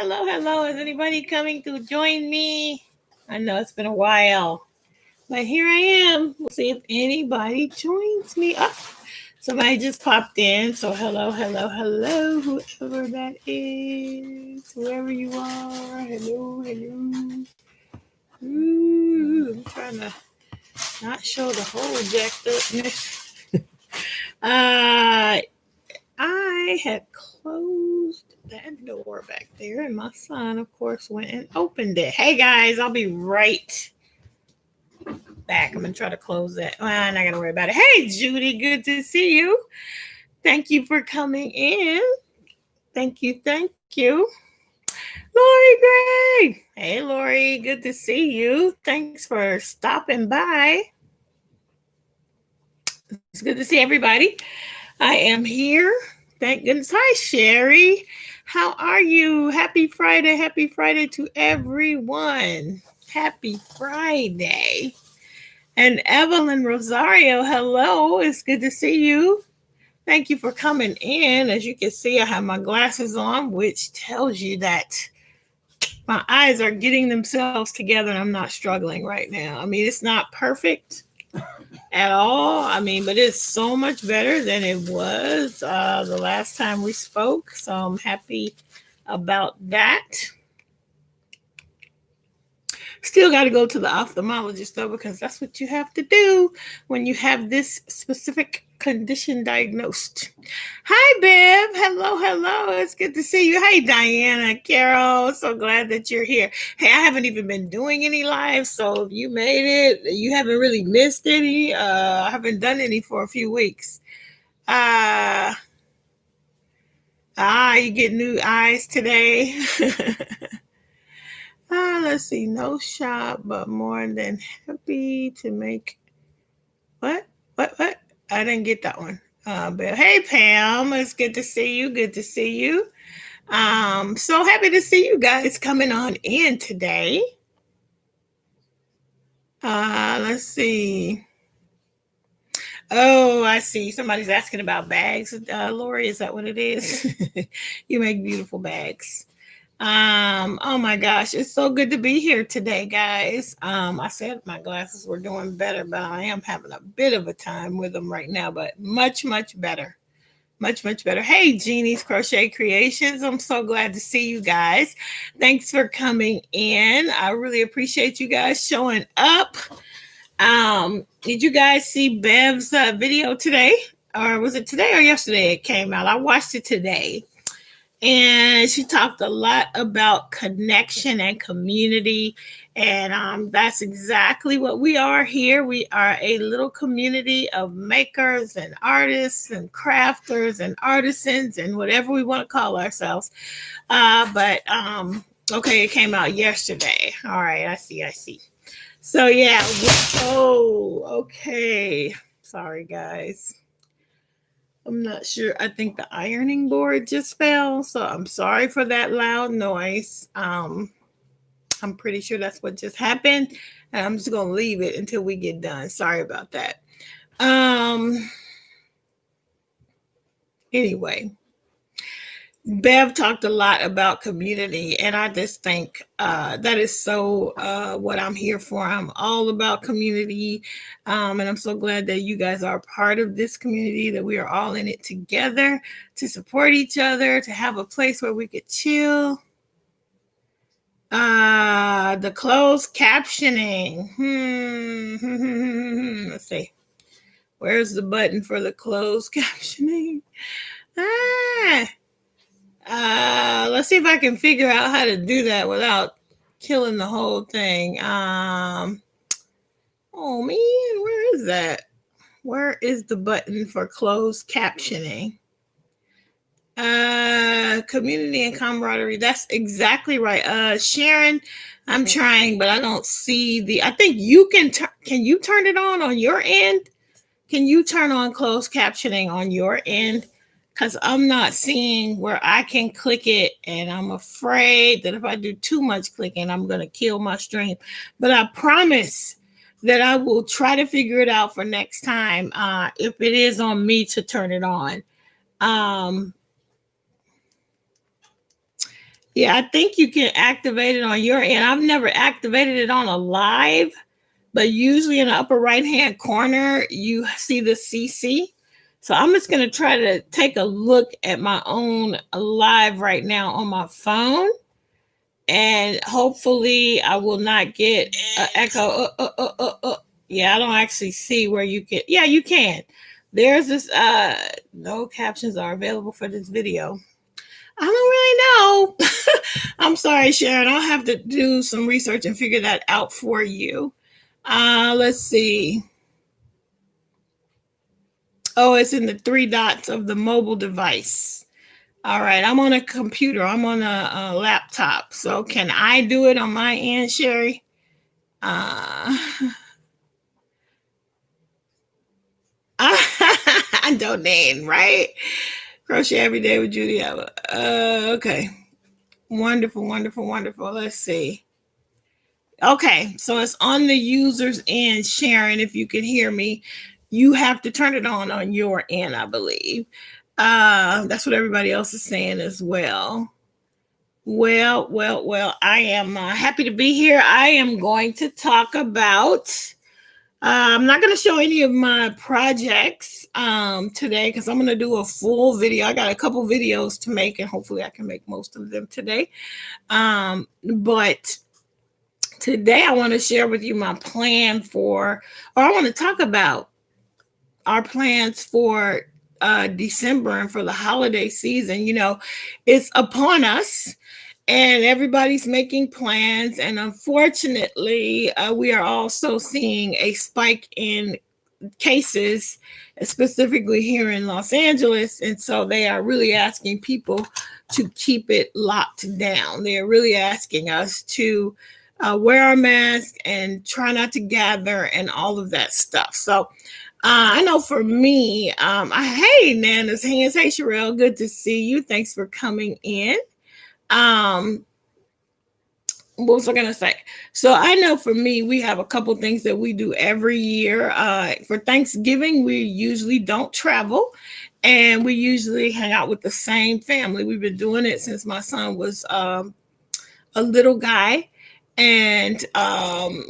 Hello, hello. Is anybody coming to join me? I know it's been a while, but here I am. We'll see if anybody joins me. Oh, somebody just popped in. So hello, hello, hello, whoever that is, whoever you are. Hello, hello. Ooh, I'm trying to not show the whole jacked upness. I had closed that door back there, and my son, of course, went and opened it. Hey guys, I'll be right back. I'm gonna try to close that. Well, I'm not gonna worry about it. Hey Judy, good to see you. Thank you for coming in. Thank you, thank you. Lori Gray. Hey Lori, good to see you. Thanks for stopping by. It's good to see everybody. I am here. Thank goodness. Hi, Sherry. How are you? Happy Friday. Happy Friday to everyone. Happy Friday. And Evelyn Rosario, hello. It's good to see you. Thank you for coming in. As you can see, I have my glasses on, which tells you that my eyes are getting themselves together and I'm not struggling right now. I mean, it's not perfect at all. I mean, but it's so much better than it was the last time we spoke. So I'm happy about that. Still got to go to the ophthalmologist though, because that's what you have to do when you have this specific condition diagnosed. Hi, Bev. Hello, hello. It's good to see you. Hey, Diana, Carol. So glad that you're here. Hey, I haven't even been doing any lives, so if you made it, you haven't really missed any. I haven't done any for a few weeks. You get new eyes today. Let's see. No shop, but more than happy to make. What? I didn't get that one. But hey, Pam, it's good to see you. Good to see you. So happy to see you guys coming on in today. Let's see. Oh, I see. Somebody's asking about bags. Lori, is that what it is? You make beautiful bags. Oh my gosh, it's so good to be here today, guys. I said my glasses were doing better, but I am having a bit of a time with them right now, but much better. Much better. Hey, Jeannie's Crochet Creations. I'm so glad to see you guys. Thanks for coming in. I really appreciate you guys showing up. Did you guys see Bev's video today? Or was it today or yesterday it came out? I watched it today. And she talked a lot about connection and community. And that's exactly what we are here. We are a little community of makers and artists and crafters and artisans and whatever we want to call ourselves. Okay, it came out yesterday. All right, I see. So, yeah. Oh, okay. Sorry, guys. I'm not sure. I think the ironing board just fell. So I'm sorry for that loud noise. I'm pretty sure that's what just happened. And I'm just going to leave it until we get done. Sorry about that. Anyway, Bev talked a lot about community, and I just think that is so what I'm here for. I'm all about community, and I'm so glad that you guys are part of this community, that we are all in it together to support each other, to have a place where we could chill. The closed captioning. Let's see. Where's the button for the closed captioning? Let's see if I can figure out how to do that without killing the whole thing. Oh man, where is that? Where is the button for closed captioning? Community and camaraderie. That's exactly right. Sharon, I'm trying, but I don't see I think you can you turn it on your end? Can you turn on closed captioning on your end? Because I'm not seeing where I can click it, and I'm afraid that if I do too much clicking, I'm going to kill my stream. But I promise that I will try to figure it out for next time if it is on me to turn it on. Yeah, I think you can activate it on your end. I've never activated it on a live, but usually in the upper right hand corner, you see the CC. So I'm just going to try to take a look at my own live right now on my phone. And hopefully I will not get an echo. Yeah, I don't actually see where you can. Yeah, you can. There's this, no captions are available for this video. I don't really know. I'm sorry, Sharon. I'll have to do some research and figure that out for you. Let's see. Oh, it's in the three dots of the mobile device. All right, I'm on a computer. I'm on a laptop. So can I do it on my end, Sherry? Uh, I donate, right? Crochet every day with Judy. Okay. Wonderful, wonderful, wonderful. Let's see. Okay, so it's on the user's end, Sharon. If you can hear me, you have to turn it on your end, I believe. That's what everybody else is saying as well. Well. I am happy to be here. I am going to talk about. I'm not going to show any of my projects today because I'm going to do a full video. I got a couple videos to make, and hopefully I can make most of them today. But today I want to share with you my plan or I want to talk about our plans for December and for the holiday season. It's upon us and everybody's making plans. And unfortunately, we are also seeing a spike in cases, specifically here in Los Angeles. And so they are really asking people to keep it locked down. They're really asking us to wear our mask and try not to gather and all of that stuff. So I know for me, hey, Nana's hands. Hey, Sherelle, good to see you. Thanks for coming in. What was I going to say? So I know for me, we have a couple things that we do every year. For Thanksgiving, we usually don't travel and we usually hang out with the same family. We've been doing it since my son was a little guy. And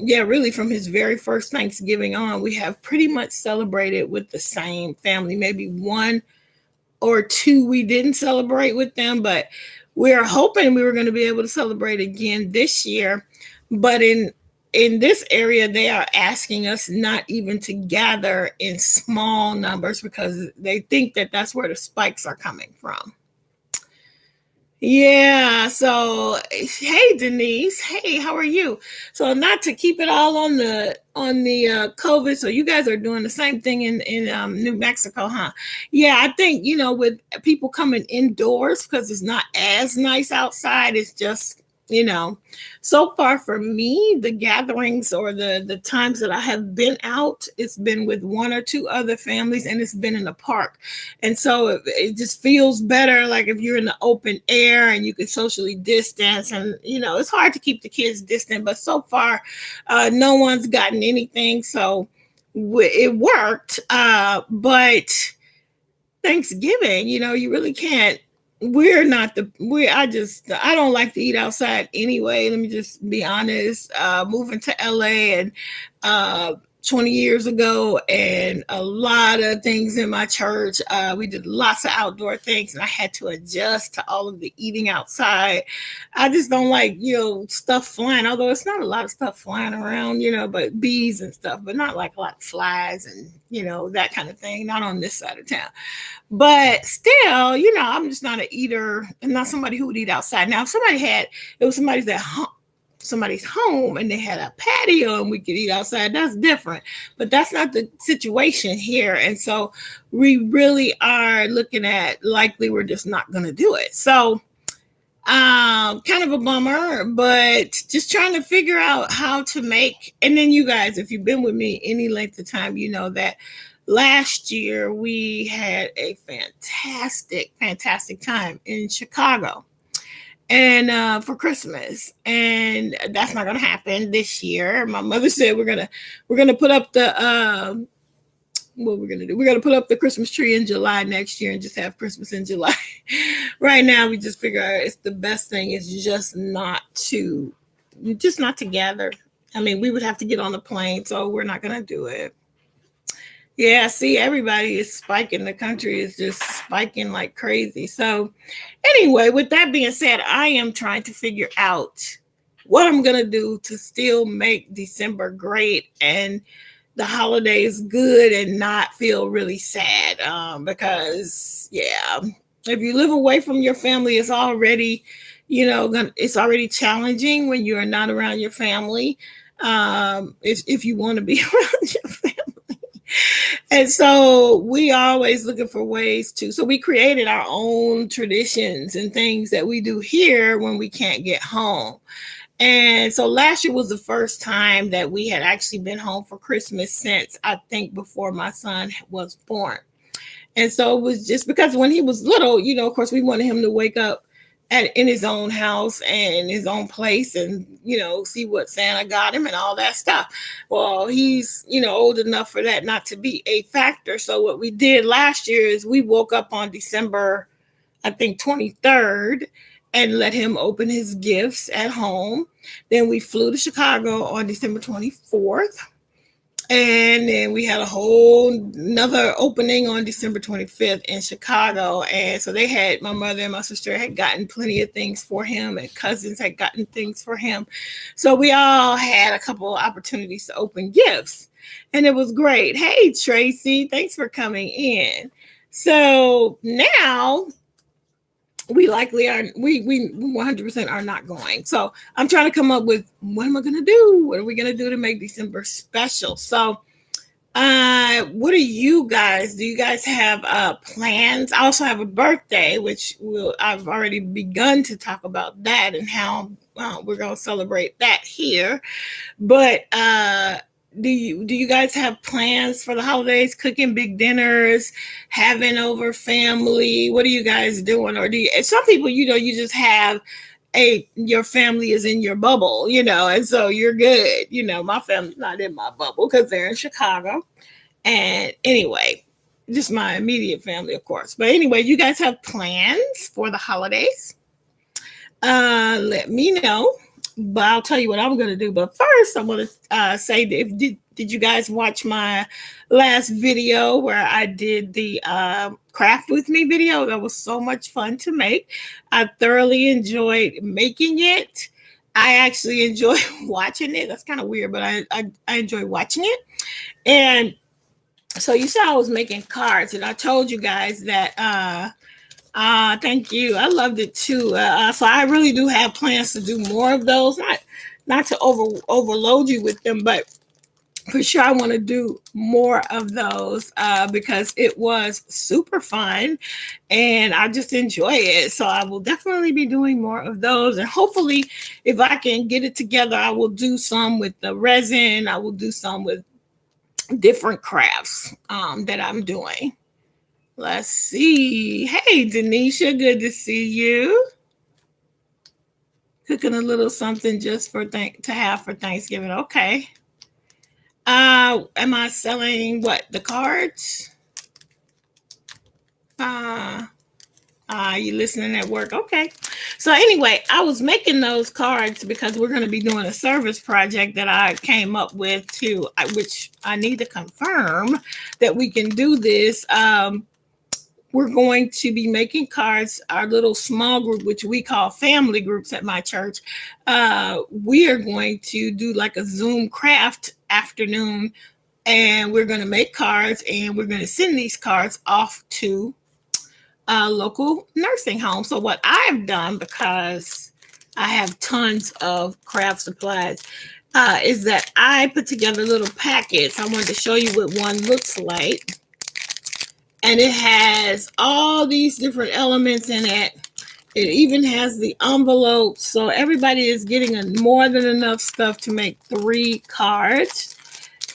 really from his very first Thanksgiving on, we have pretty much celebrated with the same family. Maybe one or two we didn't celebrate with them, but we're hoping we were going to be able to celebrate again this year. But in this area, they are asking us not even to gather in small numbers because they think that that's where the spikes are coming from. Yeah. So, hey, Denise. Hey, how are you? So, not to keep it all on the COVID. So, you guys are doing the same thing in New Mexico, huh? Yeah, I think with people coming indoors because it's not as nice outside. It's just so far for me, the gatherings or the times that I have been out, it's been with one or two other families and it's been in the park. And so it just feels better like if you're in the open air and you can socially distance. And it's hard to keep the kids distant, but so far no one's gotten anything, so it worked. But Thanksgiving, you really can't. We're not the we I don't like to eat outside anyway. Let me just be honest. Moving to LA and 20 years ago, and a lot of things in my church. We did lots of outdoor things, and I had to adjust to all of the eating outside. I just don't like, stuff flying, although it's not a lot of stuff flying around, but bees and stuff, but not like a lot of flies and, that kind of thing, not on this side of town. But still, I'm just not an eater. I'm not somebody who would eat outside. Now, if it was somebody's home and they had a patio and we could eat outside, that's different. But that's not the situation here. And so we really are looking at likely we're just not going to do it. So kind of a bummer, but just trying to figure out how to make. And then you guys, if you've been with me any length of time, you know that last year we had a fantastic time in Chicago and for Christmas, and that's not going to happen this year. My mother said we're gonna put up the what we're gonna do. We're gonna put up the Christmas tree in July next year and just have Christmas in July. Right now, we just figure out it's the best thing is just not to gather. I mean, we would have to get on the plane, so we're not gonna do it. Yeah, see, everybody is spiking. The country is just spiking like crazy. So, anyway, with that being said, I am trying to figure out what I'm going to do to still make December great and the holidays good and not feel really sad. Because, yeah, if you live away from your family, it's already, it's already challenging when you're not around your family. If you want to be around your family. And so we always looking for ways so we created our own traditions and things that we do here when we can't get home. And so last year was the first time that we had actually been home for Christmas since I think before my son was born. And so it was just because when he was little, of course, we wanted him to wake up in his own house and his own place and, see what Santa got him and all that stuff. Well, he's, old enough for that not to be a factor. So what we did last year is we woke up on December, I think, 23rd and let him open his gifts at home. Then we flew to Chicago on December 24th. And then we had a whole another opening on December 25th in Chicago. And so my mother and my sister had gotten plenty of things for him and cousins had gotten things for him. So we all had a couple of opportunities to open gifts and it was great. Hey, Tracy, thanks for coming in. So now we likely are, we 100% are not going. So I'm trying to come up with what am I going to do? What are we going to do to make December special? So what do you guys have plans? I also have a birthday, which I've already begun to talk about that and how we're going to celebrate that here. But do you guys have plans for the holidays, cooking big dinners, having over family? What are you guys doing? Or some people, you just have your family is in your bubble, and so you're good. My family's not in my bubble because they're in Chicago. And anyway, just my immediate family, of course. But anyway, you guys have plans for the holidays? Let me know. But I'll tell you what I'm going to do. But first, I want to say, did you guys watch my last video where I did the craft with me video? That was so much fun to make. I thoroughly enjoyed making it. I actually enjoy watching it. That's kind of weird, but I enjoy watching it. And so you saw I was making cards, and I told you guys that thank you. I loved it too. So I really do have plans to do more of those. Not to overload you with them, but for sure I want to do more of those because it was super fun and I just enjoy it. So I will definitely be doing more of those. And hopefully if I can get it together, I will do some with the resin. I will do some with different crafts that I'm doing. Let's see. Hey, Denisha, good to see you. Cooking a little something just to have for Thanksgiving. Okay. Am I selling what? The cards? You listening at work? Okay. So anyway, I was making those cards because we're going to be doing a service project that I came up with too, which I need to confirm that we can do this. We're going to be making cards, our little small group, which we call family groups at my church. We are going to do like a Zoom craft afternoon, and we're going to make cards, and we're going to send these cards off to a local nursing home. So what I've done, because I have tons of craft supplies, is that I put together little packets. I wanted to show you what one looks like. And it has all these different elements in it. It even has the envelope. So everybody is getting more than enough stuff to make 3 cards.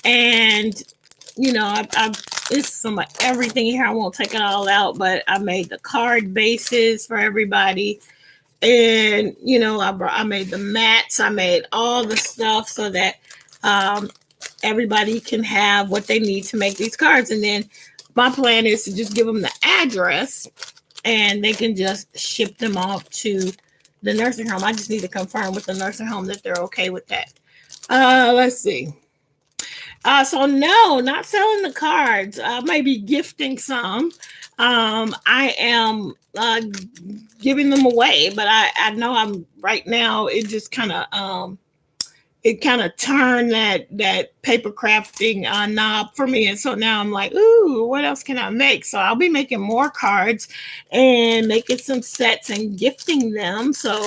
And, it's some of everything here. I won't take it all out, but I made the card bases for everybody. And, I made the mats. I made all the stuff so that everybody can have what they need to make these cards. And then my plan is to just give them the address and they can just ship them off to the nursing home. I just need to confirm with the nursing home that they're okay with that. Let's see. So no, not selling the cards. Maybe gifting some. I am giving them away, but I know I'm right now. It kind of turned that paper crafting knob for me, and so now I'm like, ooh, what else can I make? So I'll be making more cards and making some sets and gifting them. So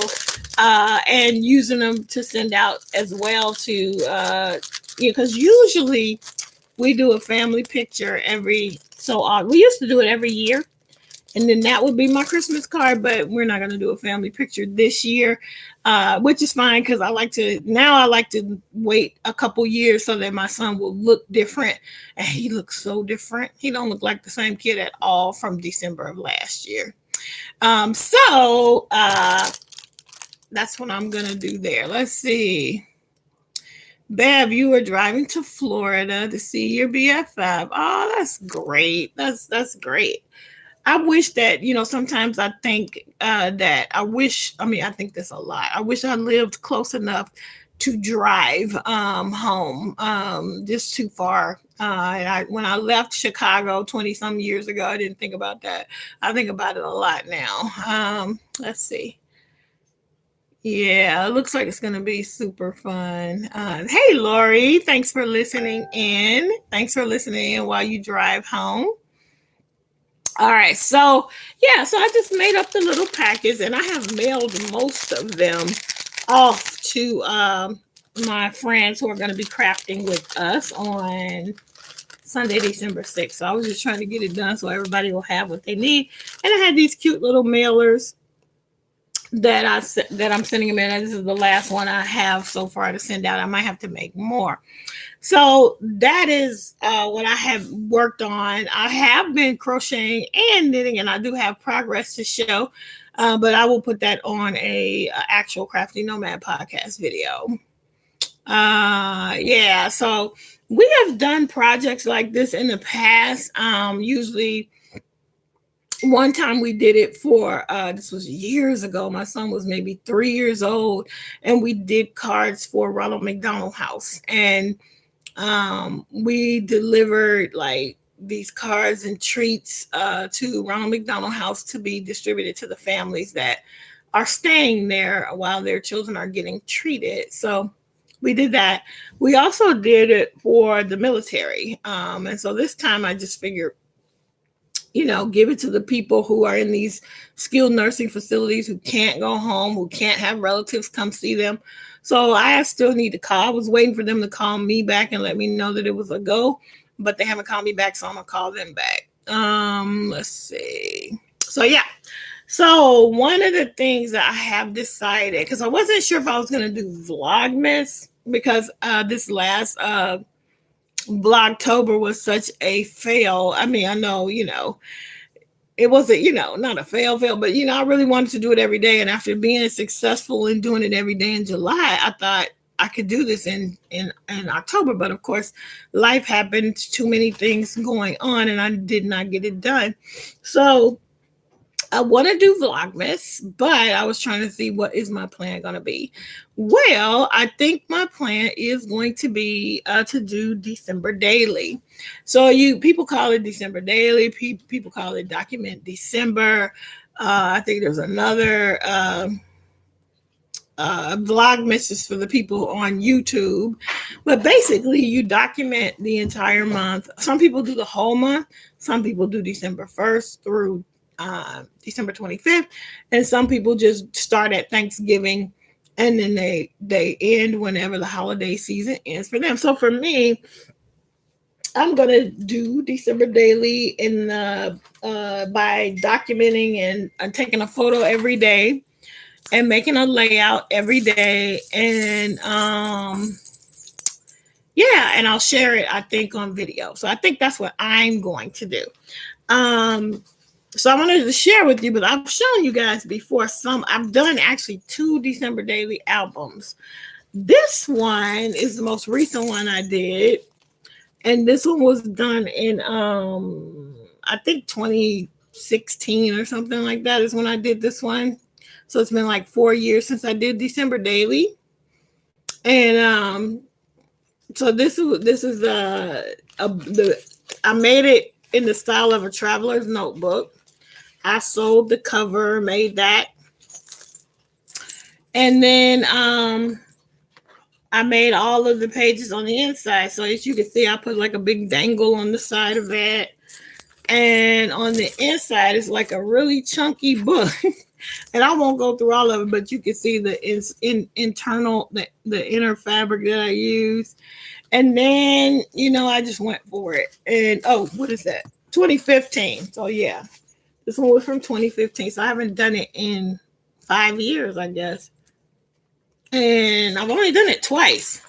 and using them to send out as well to because usually we do a family picture every so odd. We used to do it every year, and then that would be my Christmas card. But we're not going to do a family picture this year, which is fine because I like to wait a couple years so that my son will look different, and he looks so different. He don't look like the same kid at all from December of last year. So that's what I'm gonna do there. Let's see. Bev, you were driving to Florida to see your BFF. Oh, that's great. That's great. I wish that, sometimes I think that I think this a lot. I wish I lived close enough to drive home, just too far. When I left Chicago 20 some years ago, I didn't think about that. I think about it a lot now. Let's see. Yeah, it looks like it's going to be super fun. Hey, Lori, thanks for listening in. Thanks for listening in while you drive home. All right, so I just made up the little packets and I have mailed most of them off to my friends who are going to be crafting with us on Sunday, December 6th. So I was just trying to get it done so everybody will have what they need. And I had these cute little mailers that I'm sending them in. This is the last one I have so far to send out. I might have to make more. So that is what I have worked on. I have been crocheting and knitting, and I do have progress to show. But I will put that on a actual Crafty Nomad podcast video. So we have done projects like this in the past. Usually one time we did it for this was years ago. My son was maybe 3 years old, and we did cards for Ronald McDonald House, and we delivered like these cards and treats to Ronald McDonald House to be distributed to the families that are staying there while their children are getting treated. So we did that. We also did it for the military, and so this time I just figured, give it to the people who are in these skilled nursing facilities who can't go home, who can't have relatives come see them. So I still need to call. I was waiting for them to call me back and let me know that it was a go, but they haven't called me back, so I'm going to call them back. Let's see. So one of the things that I have decided, because I wasn't sure if I was going to do Vlogmas, because this last Vlogtober was such a fail. I mean, I know, it wasn't, not a fail, but, I really wanted to do it every day. And after being successful in doing it every day in July, I thought I could do this in October. But of course, life happened, too many things going on, and I did not get it done. So I want to do Vlogmas, but I was trying to see what is my plan going to be. Well, I think my plan is going to be to do December Daily. So people call it December Daily. People call it Document December. I think there's another Vlogmas is for the people on YouTube. But basically, you document the entire month. Some people do the whole month. Some people do December 1st through December 25th, and some people just start at Thanksgiving and then they end whenever the holiday season ends for them. So for me, I'm gonna do December Daily in by documenting and taking a photo every day and making a layout every day, and and I'll share it, I think, on video. So I think that's what I'm going to do. So I wanted to share with you, but I've shown you guys before I've done actually 2 December Daily albums. this one is the most recent one I did. And this one was done in I think 2016 or something like that is when I did this one. So it's been like 4 years since I did December Daily. And so this is the I made it in the style of a traveler's notebook. I sold the cover, made that. And then I made all of the pages on the inside. So as you can see, I put like a big dangle on the side of that. And on the inside, it's like a really chunky book. And I won't go through all of it, but you can see the internal, the inner fabric that I use. And then, I just went for it. And, what is that? 2015. So, yeah, this one was from 2015. So I haven't done it in 5 years, I guess. And I've only done it twice.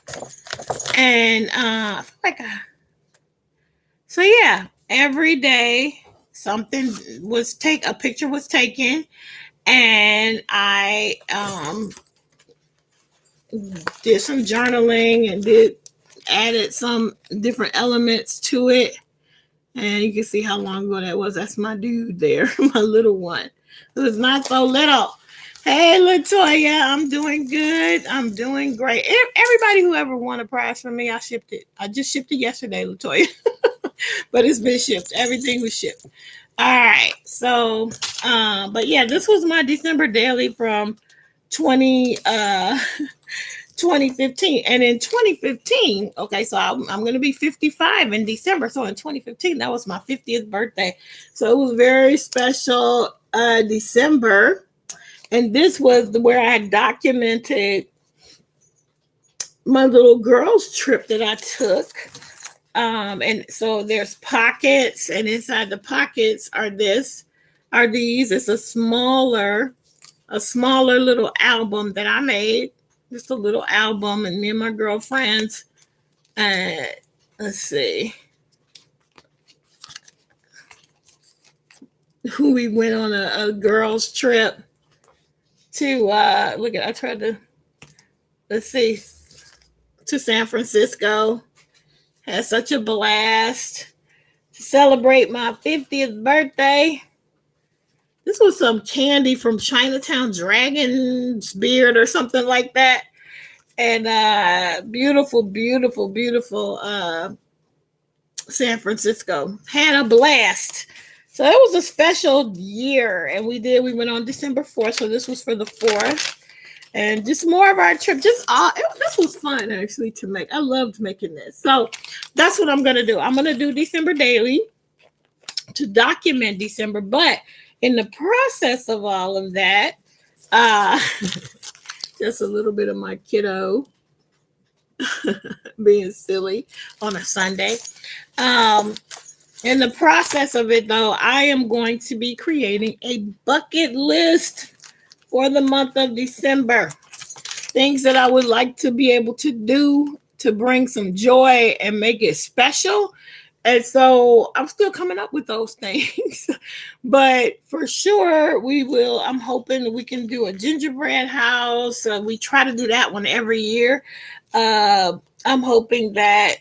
And I feel like so yeah, every day a picture was taken, and I did some journaling and added some different elements to it. And you can see how long ago that was. That's my dude there, my little one. It was not so little. Hey, Latoya, I'm doing good. I'm doing great. Everybody who ever won a prize from me, I shipped it. I just shipped it yesterday, Latoya. But it's been shipped. Everything was shipped. All right. So, but yeah, this was my December daily from 2015. And in 2015, okay, so I'm going to be 55 in December. So in 2015, that was my 50th birthday. So it was very special December. And this was where I documented my little girls trip that I took. And so there's pockets, and inside the pockets are these. It's a smaller little album that I made. Just a little album, and me and my girlfriends. Let's see. We went on a girls trip to to San Francisco. Had such a blast to celebrate my 50th birthday. This was some candy from Chinatown, Dragon's Beard or something like that. And beautiful, beautiful, beautiful San Francisco. Had a blast. So it was a special year, and we went on December 4th, so this was for the 4th. And just more of our trip. This was fun, actually, to make. I loved making this. So that's what I'm going to do. I'm going to do December daily to document December. But in the process of all of that, just a little bit of my kiddo being silly on a Sunday. In the process of it, though, I am going to be creating a bucket list for the month of December. Things that I would like to be able to do to bring some joy and make it special. And so I'm still coming up with those things. But for sure, we will. I'm hoping we can do a gingerbread house. We try to do that one every year. I'm hoping that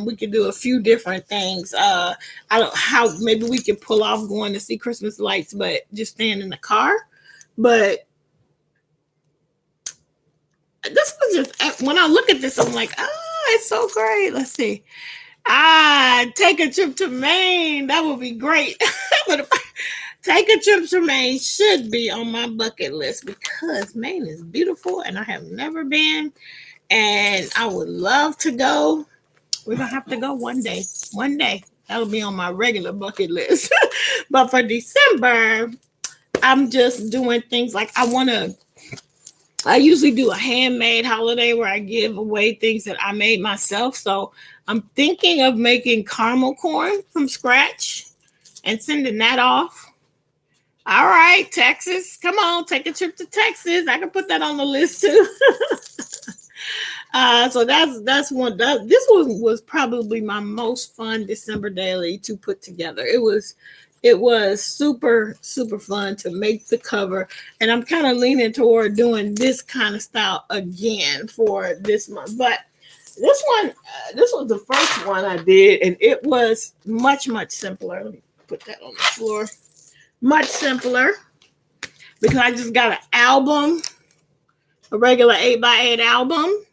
we can do a few different things. I don't know how maybe we can pull off going to see Christmas lights, but just staying in the car. But this was just, when I look at this, I'm like, it's so great. Let's see. Take a trip to Maine. That would be great. Take a trip to Maine should be on my bucket list because Maine is beautiful and I have never been. And I would love to go. We're going to have to go one day. One day. That'll be on my regular bucket list. But for December, I'm just doing things like I usually do a handmade holiday where I give away things that I made myself. So I'm thinking of making caramel corn from scratch and sending that off. All right, Texas. Come on, take a trip to Texas. I can put that on the list too. So that's one. This one was probably my most fun December daily to put together. It was, it was super, super fun to make the cover. And I'm kind of leaning toward doing this kind of style again for this month. But this was the first one I did, and it was much, much simpler. Let me put that on the floor. Much simpler because I just got an album, a regular 8x8 album.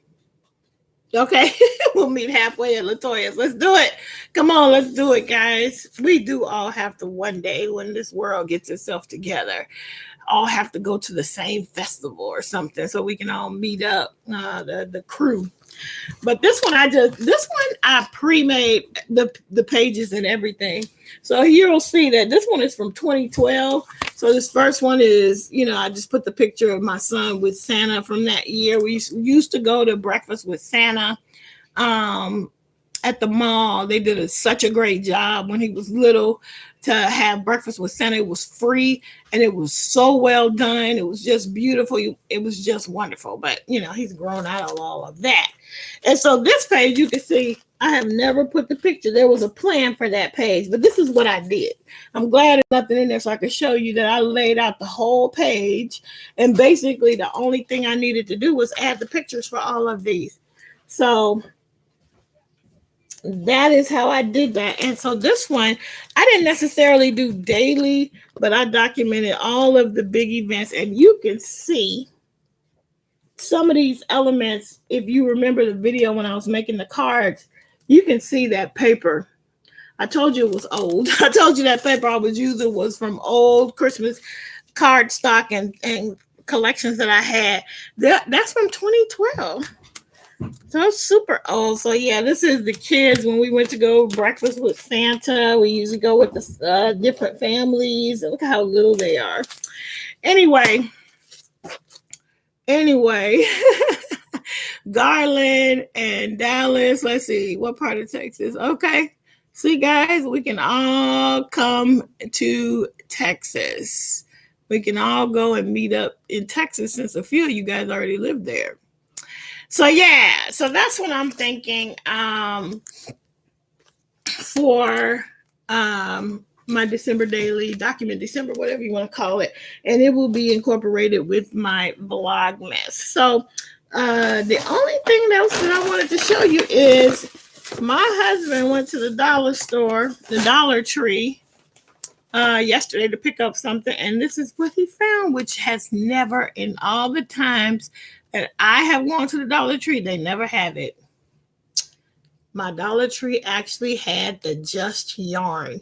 Okay, we'll meet halfway at Latoya's. Let's do it. Come on, let's do it, guys. We do all have to one day, when this world gets itself together, all have to go to the same festival or something so we can all meet up, the crew. But this one I pre-made the pages and everything. So you'll see that this one is from 2012. So this first one is, I just put the picture of my son with Santa from that year. We used to go to breakfast with Santa at the mall. They did such a great job when he was little to have breakfast with Santa. It was free and it was so well done. It was just beautiful. It was just wonderful. But, he's grown out of all of that. And so this page, you can see, I have never put the picture. There was a plan for that page, but this is what I did. I'm glad there's nothing in there so I can show you that I laid out the whole page. And basically the only thing I needed to do was add the pictures for all of these. So that is how I did that. And so this one, I didn't necessarily do daily, but I documented all of the big events. And you can see some of these elements. If you remember the video when I was making the cards, you can see that paper. I told you it was old. I told you that paper I was using was from old Christmas card stock and collections that I had. That's from 2012. So it's super old. So yeah, this is the kids when we went to go breakfast with Santa. We usually go with the different families. Look how little they are. Anyway, Garland and Dallas. Let's see, what part of Texas? Okay. See, guys, we can all come to Texas. We can all go and meet up in Texas since a few of you guys already live there. So yeah, so that's what I'm thinking for my December daily, document December, whatever you want to call it, and it will be incorporated with my Vlogmas. So the only thing else that I wanted to show you is my husband went to the dollar store, the Dollar Tree, yesterday to pick up something, and this is what he found, which has never, in all the times that I have gone to the Dollar Tree, they never have it. My Dollar Tree actually had the Just yarn.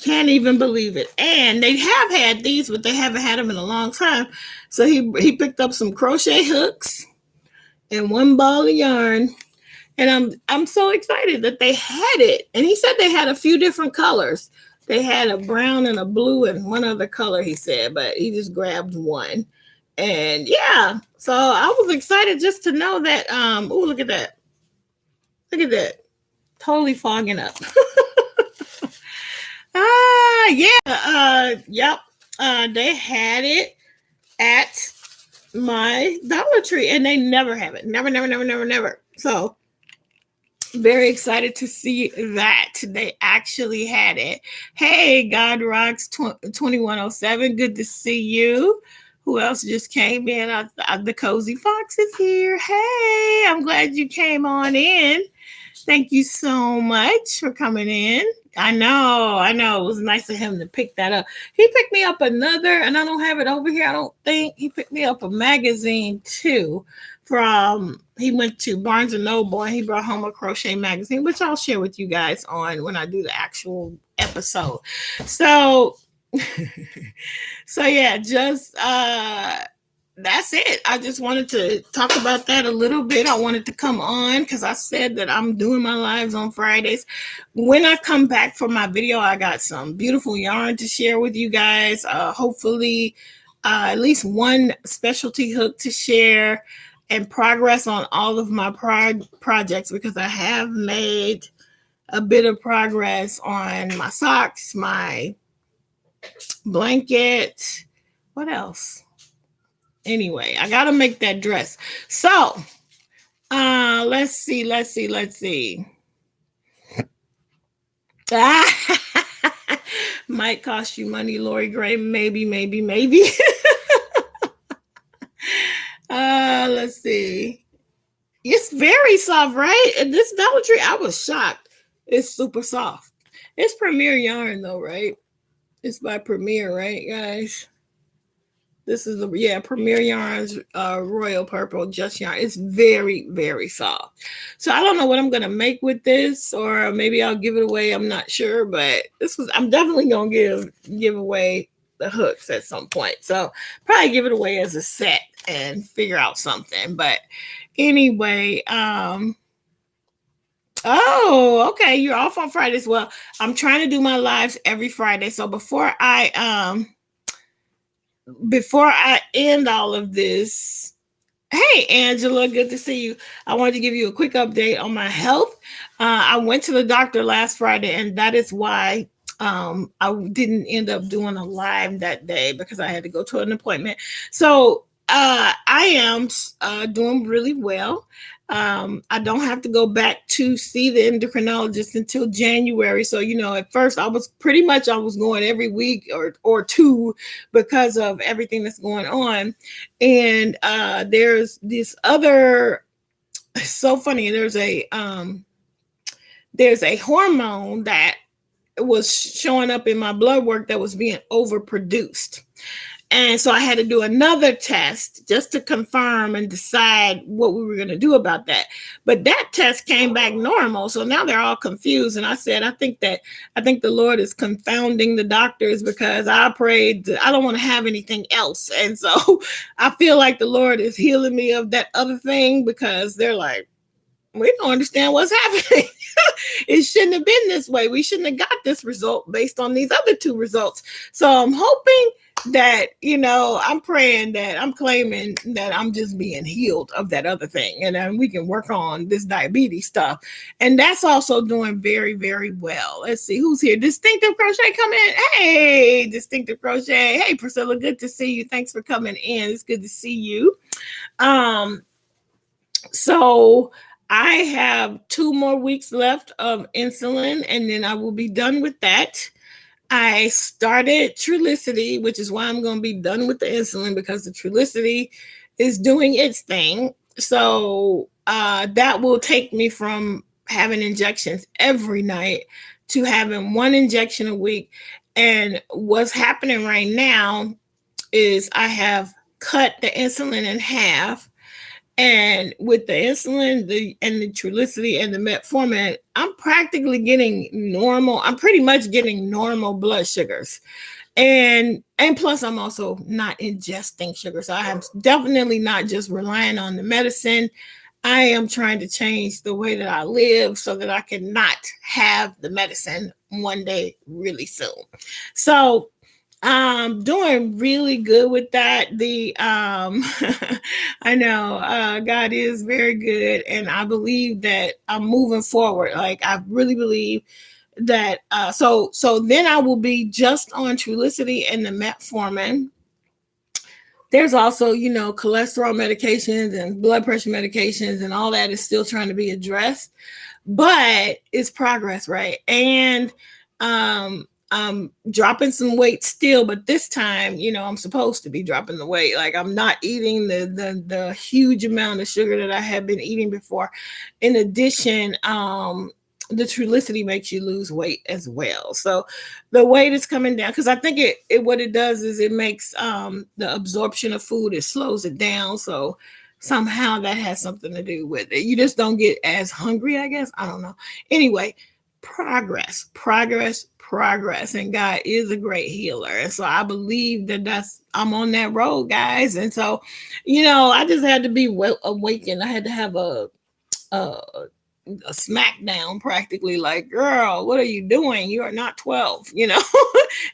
Can't even believe it. And they have had these, but they haven't had them in a long time. So he picked up some crochet hooks and one ball of yarn. And I'm so excited that they had it. And he said they had a few different colors. They had a brown and a blue and one other color, he said, but he just grabbed one. And yeah, so I was excited just to know that. Oh, look at that. Look at that. Totally fogging up. Yep. They had it at my Dollar Tree and they never have it. Never. So very excited to see that they actually had it. Hey, God Rocks 2107. Good to see you. Who else just came in? The Cozy Fox is here. Hey, I'm glad you came on in. Thank you so much for coming in. I know. It was nice of him to pick that up. He picked me up another, and I don't have it over here, I don't think. He picked me up a magazine, too, he went to Barnes & Noble, and he brought home a crochet magazine, which I'll share with you guys on when I do the actual episode. So yeah, just that's it. I just wanted to talk about that a little bit. I wanted to come on because I said that I'm doing my lives on Fridays. When I come back for my video, I got some beautiful yarn to share with you guys. Hopefully at least one specialty hook to share and progress on all of my projects, because I have made a bit of progress on my socks, my blanket. What else? Anyway, I gotta make that dress. So let's see. Might cost you money, Lori Gray. Maybe, maybe, maybe. Let's see. It's very soft, right? And this Dollar Tree, I was shocked. It's super soft. It's Premier Yarn, though, right? It's by Premier, right, guys? This is Premier Yarns Royal Purple Just Yarn. It's very, very soft. So I don't know what I'm gonna make with this, or maybe I'll give it away. I'm not sure, but I'm definitely gonna give away the hooks at some point. So probably give it away as a set and figure out something. But anyway, oh, okay. You're off on Friday as well. I'm trying to do my lives every Friday. So before I end all of this, hey, Angela, good to see you. I wanted to give you a quick update on my health. I went to the doctor last Friday, and that is why I didn't end up doing a live that day because I had to go to an appointment. So I am doing really well. I don't have to go back to see the endocrinologist until January. So, at first I was going every week or two because of everything that's going on. And there's this other, so funny. There's a hormone that was showing up in my blood work that was being overproduced. And so I had to do another test just to confirm and decide what we were going to do about that. But that test came back normal. So now they're all confused. And I said, I think the Lord is confounding the doctors because I prayed, I don't want to have anything else. And so I feel like the Lord is healing me of that other thing because they're like, we don't understand what's happening. It shouldn't have been this way. We shouldn't have got this result based on these other two results. So I'm hoping that, I'm praying that I'm claiming that I'm just being healed of that other thing. And then we can work on this diabetes stuff. And that's also doing very, very well. Let's see who's here. Distinctive Crochet, come in. Hey, Distinctive Crochet. Hey, Priscilla, good to see you. Thanks for coming in. It's good to see you. So I have 2 more weeks left of insulin, and then I will be done with that. I started Trulicity, which is why I'm going to be done with the insulin because the Trulicity is doing its thing. So that will take me from having injections every night to having 1 injection a week. And what's happening right now is I have cut the insulin in half. And with the insulin, the Trulicity and the metformin, I'm practically getting normal. I'm pretty much getting normal blood sugars. And plus I'm also not ingesting sugar. So I am definitely not just relying on the medicine. I am trying to change the way that I live so that I can not have the medicine one day really soon. So I'm doing really good with that. I know God is very good, and I believe that I'm moving forward. Like I really believe that. So then I will be just on Trulicity and the metformin. There's also, cholesterol medications and blood pressure medications, and all that is still trying to be addressed. But it's progress, right? And I'm dropping some weight still, but this time, I'm supposed to be dropping the weight. Like I'm not eating the huge amount of sugar that I had been eating before. In addition, the Trulicity makes you lose weight as well. So the weight is coming down because I think what it does is it makes the absorption of food, it slows it down. So somehow that has something to do with it. You just don't get as hungry, I guess. I don't know. Anyway, progress. And God is a great healer. And so I believe I'm on that road, guys. And so, I just had to be awakened. I had to have a smackdown practically, like, girl, what are you doing? You are not 12, and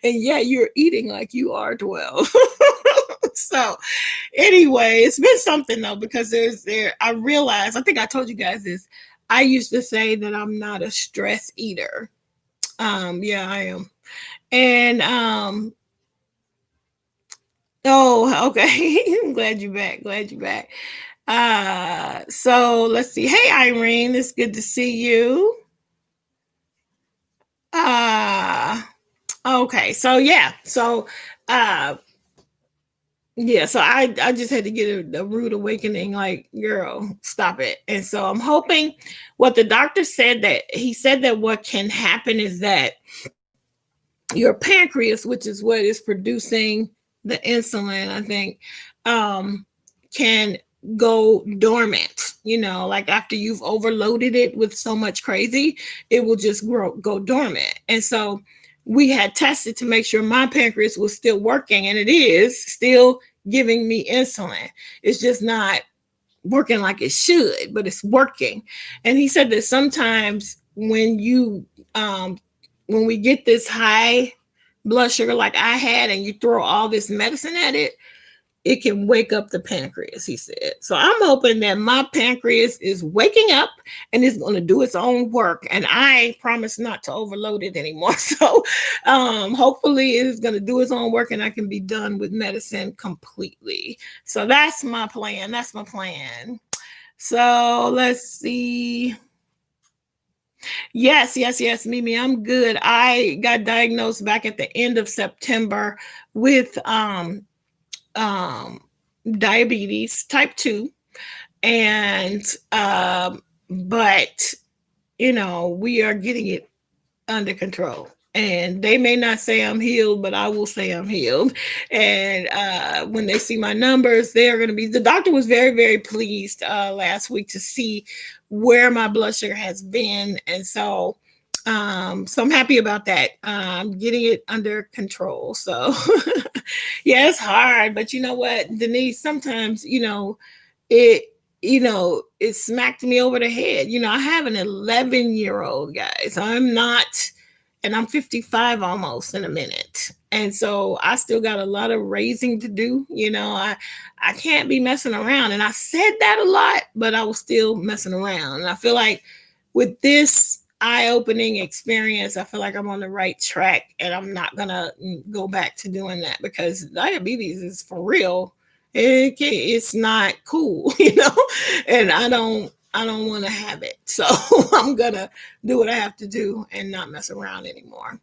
yeah, you're eating like you are 12. So anyway, it's been something though, because I realized, I think I told you guys this, I used to say that I'm not a stress eater. Yeah, I am. And oh, okay. I'm glad you're back. So let's see. Hey, Irene, it's good to see you. Okay, so yeah, so uh yeah, so I just had to get a rude awakening, like, girl, stop it. And so I'm hoping what the doctor said, that he said that what can happen is that your pancreas, which is what is producing the insulin, I think, um, can go dormant. You know, like after you've overloaded it with so much crazy, it will just go dormant. And so we had tested to make sure my pancreas was still working, and it is still giving me insulin. It's just not working like it should, but it's working. And he said that sometimes when we get this high blood sugar like I had, and you throw all this medicine at it, it can wake up the pancreas, he said. So I'm hoping that my pancreas is waking up and it's going to do its own work. And I promise not to overload it anymore. So hopefully it's going to do its own work and I can be done with medicine completely. So that's my plan. That's my plan. So let's see. Yes, Mimi, I'm good. I got diagnosed back at the end of September with um, diabetes type 2. And, but, you know, we are getting it under control. And they may not say I'm healed, but I will say I'm healed. And when they see my numbers, they're going to be. The doctor was very, very pleased last week to see where my blood sugar has been, and so I'm happy about that. I'm getting it under control. So yeah, it's hard, but you know what, Denise? Sometimes it it smacked me over the head. I have an 11-year-old, guys. And I'm 55 almost in a minute. And so I still got a lot of raising to do. I can't be messing around. And I said that a lot, but I was still messing around. And I feel like with this eye-opening experience, I feel like I'm on the right track, and I'm not going to go back to doing that, because diabetes is for real. It's not cool, and I don't want to have it. So I'm going to do what I have to do and not mess around anymore.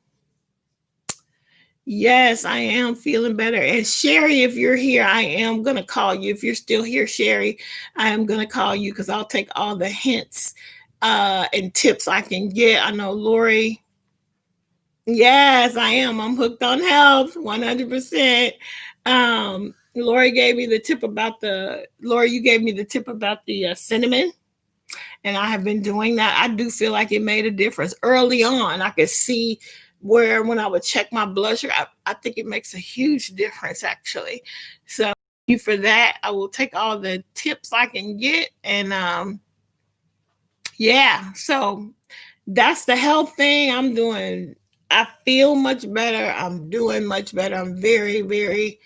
Yes, I am feeling better. And Sherry, if you're here, I am going to call you. If you're still here, Sherry, I am going to call you, because I'll take all the hints and tips I can get. I know Lori. Yes, I am. I'm hooked on health, 100%. Lori gave me the tip about Lori, you gave me the tip about the cinnamon. And I have been doing that. I do feel like it made a difference. Early on, I could see where when I would check my blood sugar, I think it makes a huge difference, actually. So thank you for that. I will take all the tips I can get. And yeah, so that's the health thing I'm doing. I feel much better. I'm doing much better. I'm very, very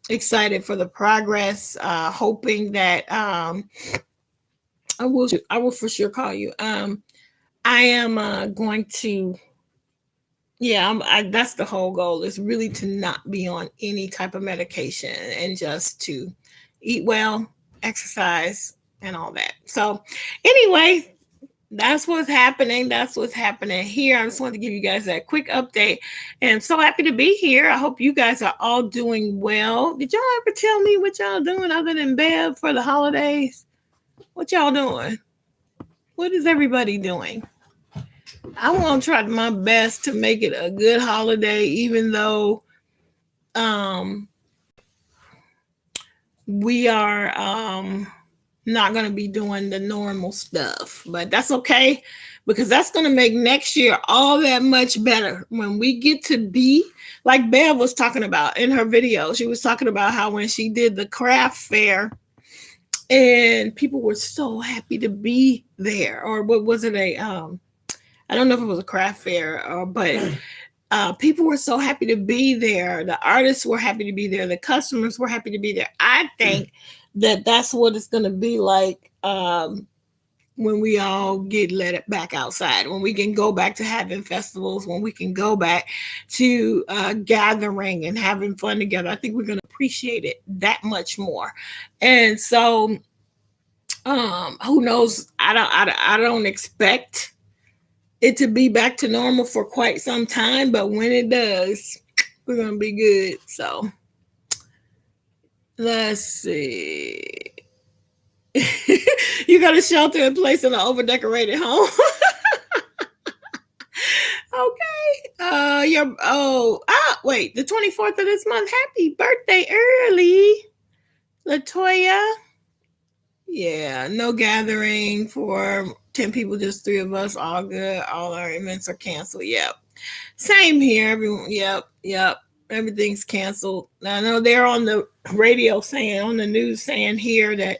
excited for the progress, hoping that I will for sure call you. I am going to, yeah, that's the whole goal, is really to not be on any type of medication and just to eat well, exercise, and all that. So anyway, that's what's happening. That's what's happening here. I just wanted to give you guys that quick update. And I'm so happy to be here. I hope you guys are all doing well. Did y'all ever tell me what y'all doing other than Bev for the holidays? What y'all doing? What is everybody doing? I'm going to try my best to make it a good holiday, even though we are not going to be doing the normal stuff. But that's okay, because that's going to make next year all that much better when we get to be, like Bev was talking about in her video. She was talking about how when she did the craft fair, and people were so happy to be there. Or what was it? I don't know if it was a craft fair, but people were so happy to be there. The artists were happy to be there. The customers were happy to be there. I think that that's what it's going to be like when we all get let back outside, when we can go back to having festivals, when we can go back to gathering and having fun together. I think we're going to appreciate it that much more. And so who knows? I don't expect it to be back to normal for quite some time, but when it does, we're gonna be good. So let's see. You got a shelter in place in an overdecorated home. Okay. Wait, the 24th of this month. Happy birthday early, Latoya. Yeah, no gathering for 10 people, just three of us. All good. All our events are canceled. Yep. Same here. Everyone. Yep. Everything's canceled. I know they're on the radio saying, on the news saying here that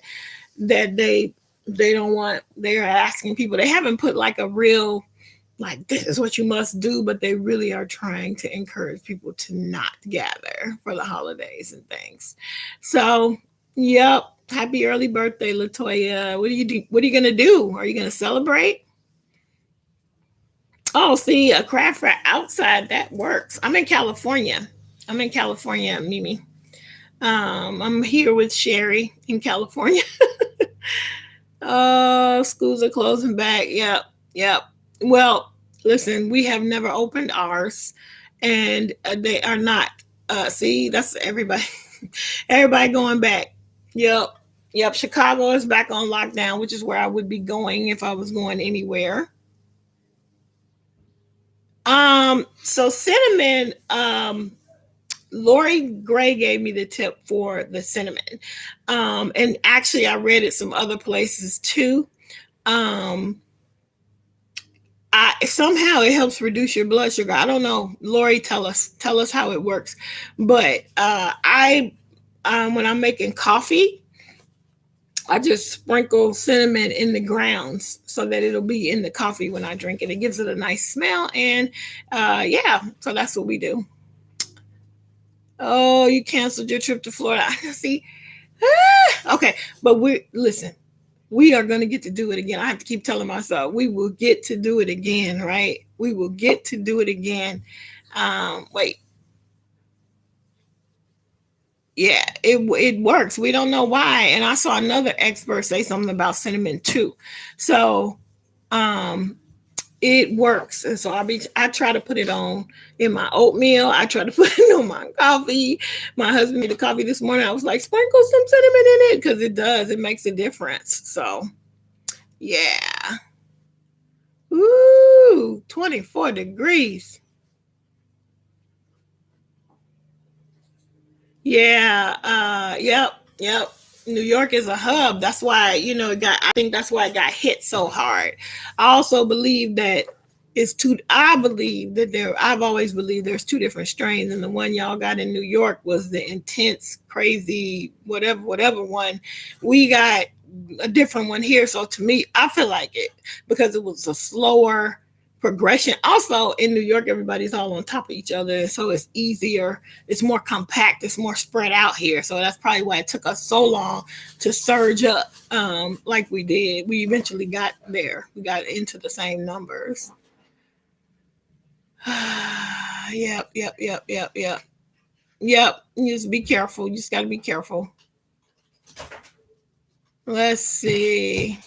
they don't want. They're asking people. They haven't put like a real, like, this is what you must do, but they really are trying to encourage people to not gather for the holidays and things. So, yep. Happy early birthday, Latoya. What are you gonna do? Are you gonna celebrate? Oh, see, a craft fair outside, that works. I'm in California, Mimi. I'm here with Sherry in California. Oh, schools are closing back. Yep. Well, listen, we have never opened ours, and they are not. See, that's everybody. Everybody going back. Yep. Chicago is back on lockdown, which is where I would be going if I was going anywhere. So cinnamon, Lori Gray gave me the tip for the cinnamon. And actually I read it some other places too. Somehow it helps reduce your blood sugar. I don't know. Lori, tell us how it works. But when I'm making coffee, I just sprinkle cinnamon in the grounds so that it'll be in the coffee when I drink it. It gives it a nice smell. And so that's what we do. Oh, you canceled your trip to Florida. See? Okay, but we are going to get to do it again. I have to keep telling myself, we will get to do it again, right? We will get to do it again. Wait. Yeah, it works. We don't know why. And I saw another expert say something about cinnamon too. So it works. And so I try to put it on in my oatmeal. I try to put it on my coffee. My husband made the coffee this morning. I was like, sprinkle some cinnamon in it, because it does. It makes a difference. So yeah. Ooh, 24 degrees. Yeah. Yep. New York is a hub. That's why, I think that's why it got hit so hard. I also believe that I've always believed there's two different strains, and the one y'all got in New York was the intense, crazy, whatever one. We got a different one here. So to me, I feel like it, because it was a slower progression. Also in New York, everybody's all on top of each other, so it's easier, it's more compact, it's more spread out here. So that's probably why it took us so long to surge up like we did. We eventually got there. We got into the same numbers. Yep. You just be careful. You just got to be careful. Let's see.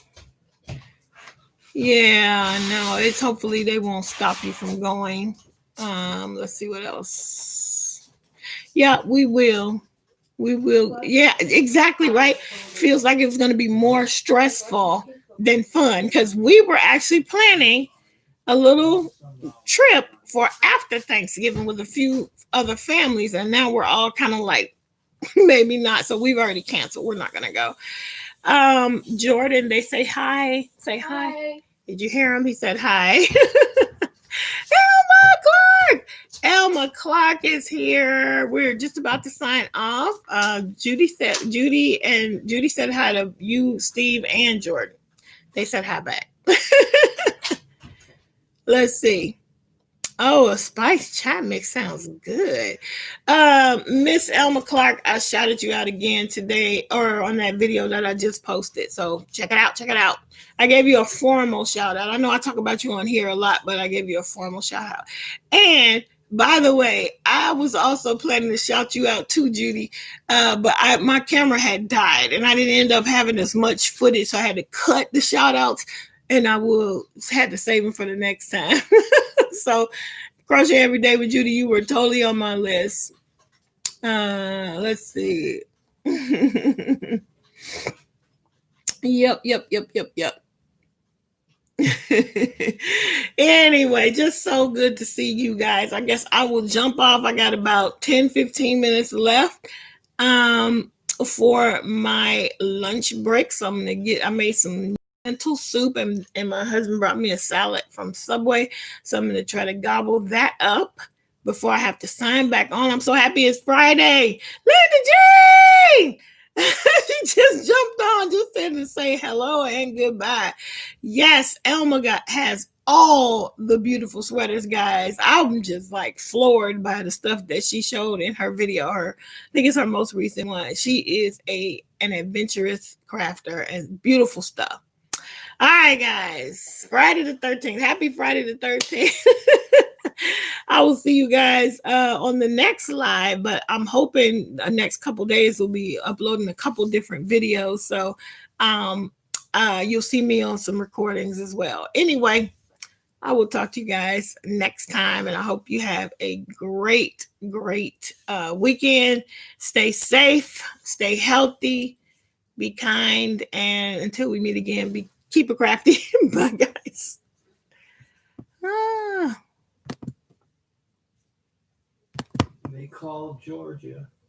Yeah, no, it's hopefully they won't stop you from going. Let's see what else. Yeah, we will. Yeah, exactly right. Feels like it's going to be more stressful than fun, because we were actually planning a little trip for after Thanksgiving with a few other families, and now we're all kind of like, maybe not. So we've already canceled. We're not going to go. Jordan, they say hi. Say hi. Did you hear him? He said hi. Elma Clark is here. We're just about to sign off. Judy said hi to you, Steve, and Jordan. They said hi back. Let's see. Oh, a spice chat mix sounds good. Miss Elma Clark, I shouted you out again today, or on that video that I just posted. So check it out. I gave you a formal shout out. I know I talk about you on here a lot, but I gave you a formal shout out. And by the way, I was also planning to shout you out too, Judy, but my camera had died and I didn't end up having as much footage, so I had to cut the shout outs. and I will had to save them for the next time. So crochet every day with Judy, you were totally on my list. Let's see. Yep, yep, yep, yep, yep. Anyway, just so good to see you guys. I guess I will jump off. I got about 10-15 minutes left for my lunch break. So I'm gonna I made some lentil soup, and my husband brought me a salad from Subway. So I'm gonna try to gobble that up before I have to sign back on. I'm so happy it's Friday. Linda Jane! She just jumped on, just said to say hello and goodbye. Yes, Elma has all the beautiful sweaters, guys. I'm just like floored by the stuff that she showed in her video. I think it's her most recent one. She is an adventurous crafter and beautiful stuff. All right, guys. Friday the 13th. Happy Friday the 13th. I will see you guys on the next live, but I'm hoping the next couple days we'll be uploading a couple different videos. So you'll see me on some recordings as well. Anyway, I will talk to you guys next time, and I hope you have a great, great weekend. Stay safe, stay healthy, be kind, and until we meet again, keep it crafty. Bye, guys. They called Georgia.